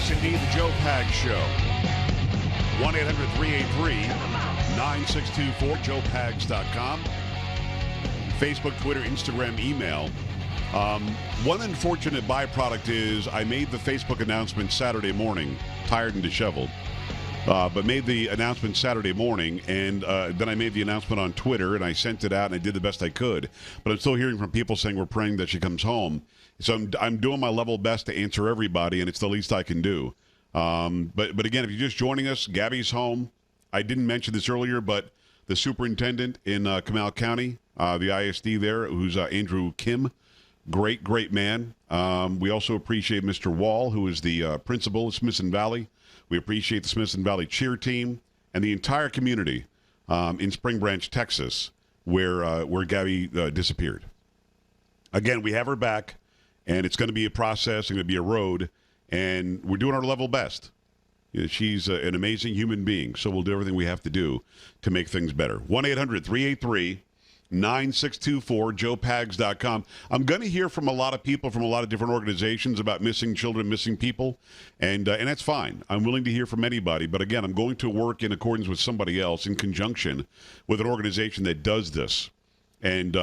Yes, indeed, the Joe Pags Show. 1-800-383-9624, joepags.com. Facebook, Twitter, Instagram, email. One unfortunate byproduct is I made the Facebook announcement Saturday morning, tired and disheveled, but made the announcement Saturday morning, and then I made the announcement on Twitter, and I sent it out, and I did the best I could. But I'm still hearing from people saying we're praying that she comes home. So I'm doing my level best to answer everybody, and it's the least I can do. But again, if you're just joining us, Gabby's home. I didn't mention this earlier, but the superintendent in Comal County, the ISD there, who's Andrew Kim, great man. We also appreciate Mr. Wall, who is the principal of Smithson Valley. We appreciate the Smithson Valley cheer team and the entire community in Spring Branch, Texas, where Gabby disappeared. Again, we have her back, and it's going to be a process, it's going to be a road, and we're doing our level best. You know, she's an amazing human being, so we'll do everything we have to do to make things better. 1-800-383-9624, joepags.com. I'm going to hear from a lot of people from a lot of different organizations about missing children, missing people, and that's fine. I'm willing to hear from anybody, but again, I'm going to work in accordance with somebody else in conjunction with an organization that does this. And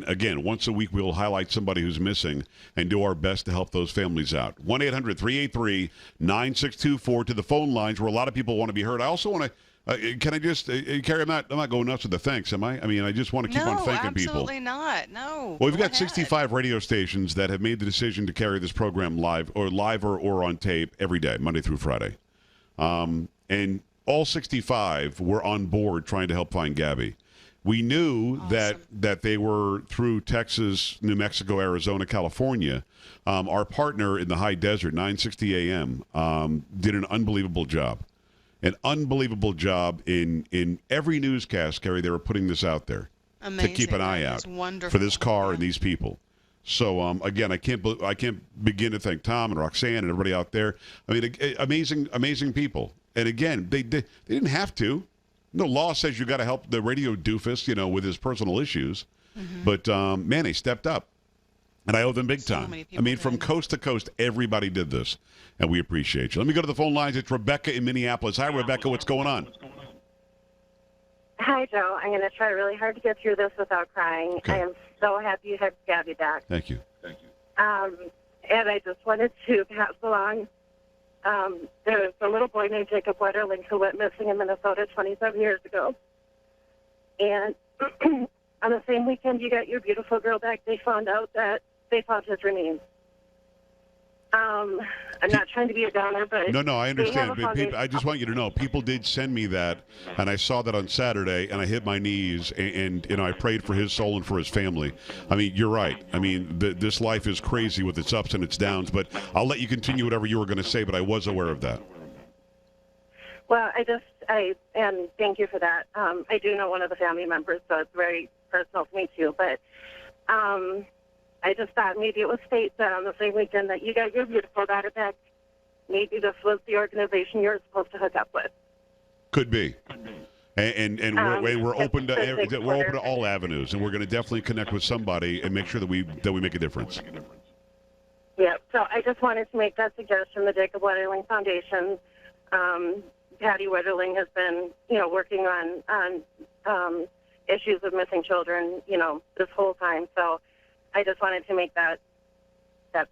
again, once a week, we'll highlight somebody who's missing and do our best to help those families out. 1-800-383-9624 to the phone lines where a lot of people want to be heard. I also want to, can I just, Carrie, I'm not going nuts with the thanks, am I? I mean, I just want to keep on thanking people. No, absolutely not. No. Well, we've got 65 radio stations that have made the decision to carry this program live or on tape every day, Monday through Friday. And all 65 were on board trying to help find Gabby. We knew Awesome. that they were through Texas, New Mexico, Arizona, California. Our partner in the high desert, 960 AM, did an unbelievable job. An unbelievable job in every newscast, Carrie. They were putting this out there Amazing. to keep an eye out for this car and these people. So, again, I can't begin to thank Tom and Roxanne and everybody out there. I mean, amazing people. And again, they didn't have to. No law says you got to help the radio doofus, with his personal issues. Mm-hmm. But, man, they stepped up. And I owe them big time. I mean, from coast to coast, everybody did this. And we appreciate you. Let me go to the phone lines. It's Rebecca in Minneapolis. Hi, Rebecca. What's going on? Hi, Joe. I'm going to try really hard to get through this without crying. Okay. I am so happy you have Gabby back. Thank you. And I just wanted to pass along. There was a little boy named Jacob Wetterling who went missing in Minnesota 27 years ago. And on the same weekend you got your beautiful girl back, they found out that they found his remains. I'm not trying to be a downer, but... No, I understand. But people, I just want you to know, people did send me that, and I saw that on Saturday, and I hit my knees, and I prayed for his soul and for his family. I mean, you're right. I mean, this life is crazy with its ups and its downs, but I'll let you continue whatever you were going to say, but I was aware of that. Well, and thank you for that. I do know one of the family members, so it's very personal to me, too, but... I just thought maybe it was fate that on the same weekend that you got your beautiful daughter back, maybe this was the organization you're supposed to hook up with. Could be. And we're open to all avenues, and we're going to definitely connect with somebody and make sure that we make a difference. Yeah. So I just wanted to make that suggestion. The Jacob Wetterling Foundation, Patty Wetterling has been, working on issues of missing children, this whole time. So I just wanted to make that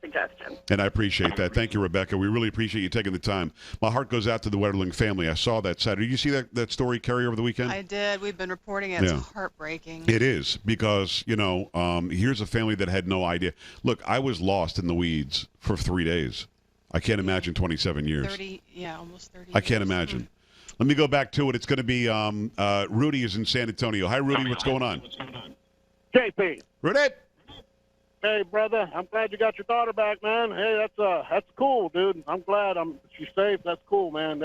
suggestion. And I appreciate that. Thank you, Rebecca. We really appreciate you taking the time. My heart goes out to the Wetterling family. I saw that Saturday. Did you see that story, Carrie, over the weekend? I did. We've been reporting it. It's heartbreaking. It is, because, here's a family that had no idea. Look, I was lost in the weeds for 3 days. I can't imagine 27 years. Almost 30 I can't imagine. Let me go back to it. It's going to be Rudy is in San Antonio. Hi, Rudy. What's going on? JP. Rudy. Hey, brother. I'm glad you got your daughter back, man. Hey, that's cool, dude. I'm glad she's safe. That's cool, man.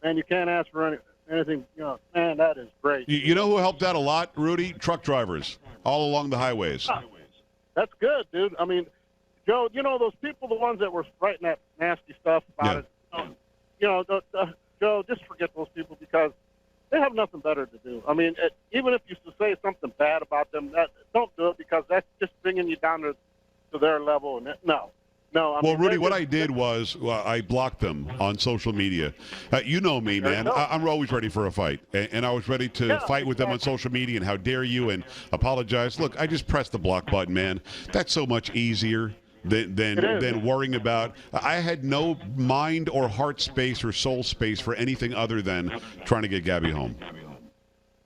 You can't ask for anything. Man, that is great. You know who helped out a lot, Rudy? Truck drivers all along the highways. That's good, dude. I mean, Joe, those people, the ones that were writing that nasty stuff about it, Joe, just forget those people, because they have nothing better to do. I mean, even if you say something bad about them, don't do it, because that's just bringing you down to their level. And no, No, I Well, mean, Rudy, what I did was I blocked them on social media. You know me, man. I'm always ready for a fight, and I was ready to fight with them on social media. And how dare you? And apologize. Look, I just pressed the block button, man. That's so much easier than worrying about. I had no mind or heart space or soul space for anything other than trying to get Gabby home.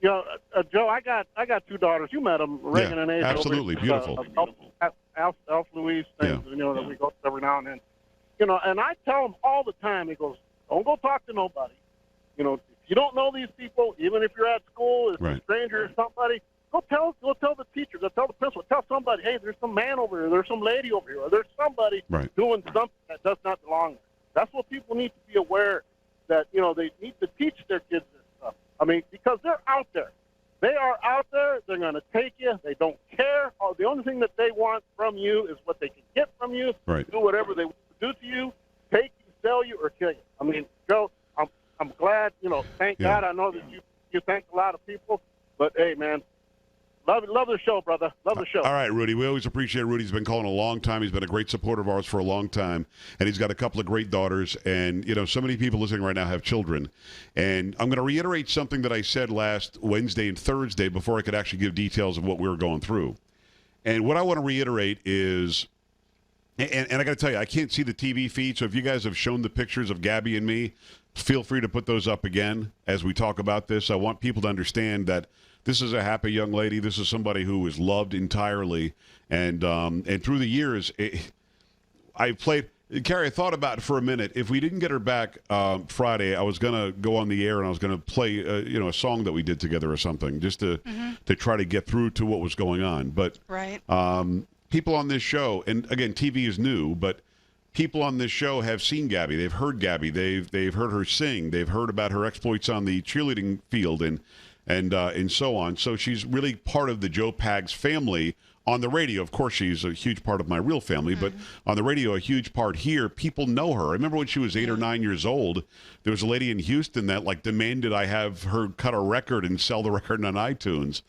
You know, Joe, I got 2 daughters. You met them, Reagan and Asa. Absolutely, beautiful. Alf Louise, things, you know, that we go every now and then. You know, and I tell them all the time, he goes, don't go talk to nobody. You know, if you don't know these people, even if you're at school, if a stranger or somebody, go tell the teacher, go tell the principal, tell somebody, hey, there's some man over here, there's some lady over here, or there's somebody doing something that does not belong there. That's what people need to be aware that, you know, they need to teach their kids this stuff. I mean, because they're out there. They are out there. They're going to take you. They don't care. The only thing that they want from you is what they can get from you. Right. Do whatever they want to do to you, take you, sell you, or kill you. I mean, Joe, I'm glad, you know, thank God. I know that you thank a lot of people. But, hey, man, love the show, brother. Love the show. All right, Rudy. We always appreciate Rudy. He's been calling a long time. He's been a great supporter of ours for a long time. And he's got a couple of great daughters. And, you know, so many people listening right now have children. And I'm going to reiterate something that I said last Wednesday and Thursday before I could actually give details of what we were going through. And what I want to reiterate is, and I got to tell you, I can't see the TV feed. So if you guys have shown the pictures of Gabby and me, feel free to put those up again as we talk about this. I want people to understand that this is a happy young lady. This is somebody who is loved entirely, and through the years, I played. Carrie, I thought about it for a minute. If we didn't get her back Friday, I was gonna go on the air and I was gonna play, a song that we did together or something, just to try to get through to what was going on. But people on this show, and again, TV is new, but people on this show have seen Gabby. They've heard Gabby. They've heard her sing. They've heard about her exploits on the cheerleading field and so on. So she's really part of the Joe Pags family on the radio. Of course, she's a huge part of my real family, but on the radio, a huge part here. People know her. I remember when she was 8 or 9 years old, there was a lady in Houston that demanded I have her cut a record and sell the record on iTunes.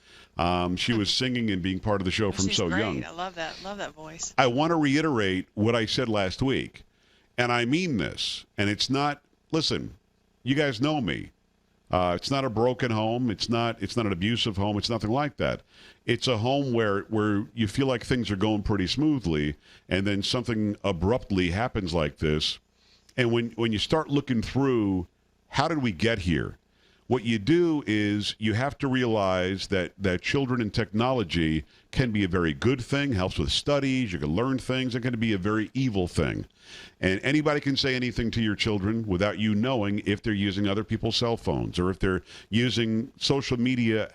She was singing and being part of the show from She's so great. young. I love that voice. I want to reiterate what I said last week, and I mean this. And it's not. Listen, you guys know me. It's not a broken home. It's not an abusive home. It's nothing like that. It's a home where you feel like things are going pretty smoothly, and then something abruptly happens like this. And when you start looking through, how did we get here? What you do is you have to realize that children and technology can be a very good thing, helps with studies, you can learn things. It can be a very evil thing. And anybody can say anything to your children without you knowing if they're using other people's cell phones or if they're using social media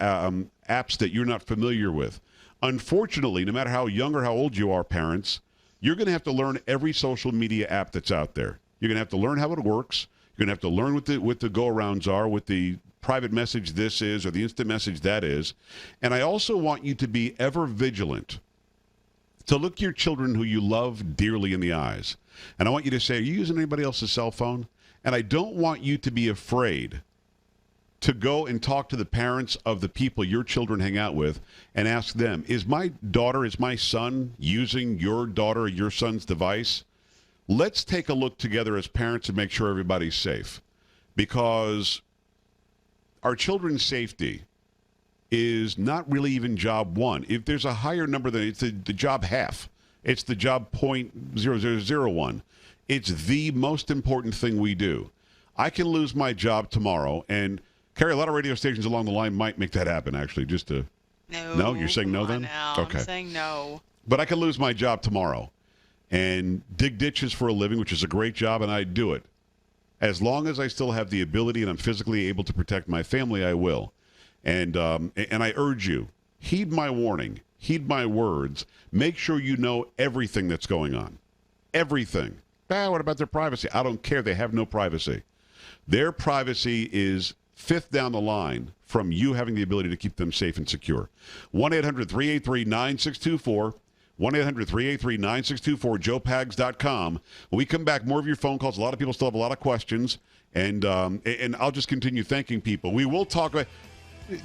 apps that you're not familiar with. Unfortunately, no matter how young or how old you are, parents, you're going to have to learn every social media app that's out there. You're going to have to learn how it works. You're going to have to learn what the go-arounds are, what the private message this is or the instant message that is. And I also want you to be ever vigilant, to look your children who you love dearly in the eyes. And I want you to say, are you using anybody else's cell phone? And I don't want you to be afraid to go and talk to the parents of the people your children hang out with and ask them, is my daughter, is my son using your daughter or your son's device? Let's take a look together as parents and make sure everybody's safe, because our children's safety is not really even job one. If there's a higher number than it's the job half, it's the job 0.0001. It's the most important thing we do. I can lose my job tomorrow, and Carrie, a lot of radio stations along the line might make that happen, actually, just to... No, you're saying no then? Now. Okay. I'm saying no. But I can lose my job tomorrow and dig ditches for a living, which is a great job, and I'd do it. As long as I still have the ability and I'm physically able to protect my family, I will. And I urge you, heed my warning, heed my words. Make sure you know everything that's going on. Everything. What about their privacy? I don't care. They have no privacy. Their privacy is fifth down the line from you having the ability to keep them safe and secure. 1-800-383-9624. 1-800-383-9624, joepags.com. When we come back, more of your phone calls. A lot of people still have a lot of questions, and I'll just continue thanking people. We will talk about,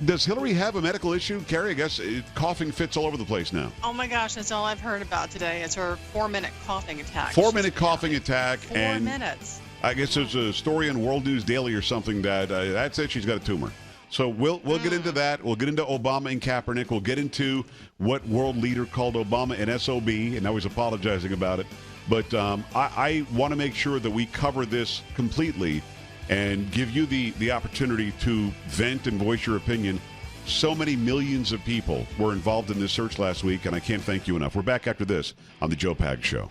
Does Hillary have a medical issue, Carrie? I guess coughing fits all over the place now. Oh my gosh, that's all I've heard about today. It's her 4-minute coughing attack. 4-minute coughing attack. 4 minutes. I guess there's a story in World News Daily or something that that's it. She's got a tumor. So we'll get into that. We'll get into Obama and Kaepernick. We'll get into what world leader called Obama an SOB, and now he's apologizing about it. But I want to make sure that we cover this completely and give you the opportunity to vent and voice your opinion. So many millions of people were involved in this search last week, and I can't thank you enough. We're back after this on the Joe Pags Show.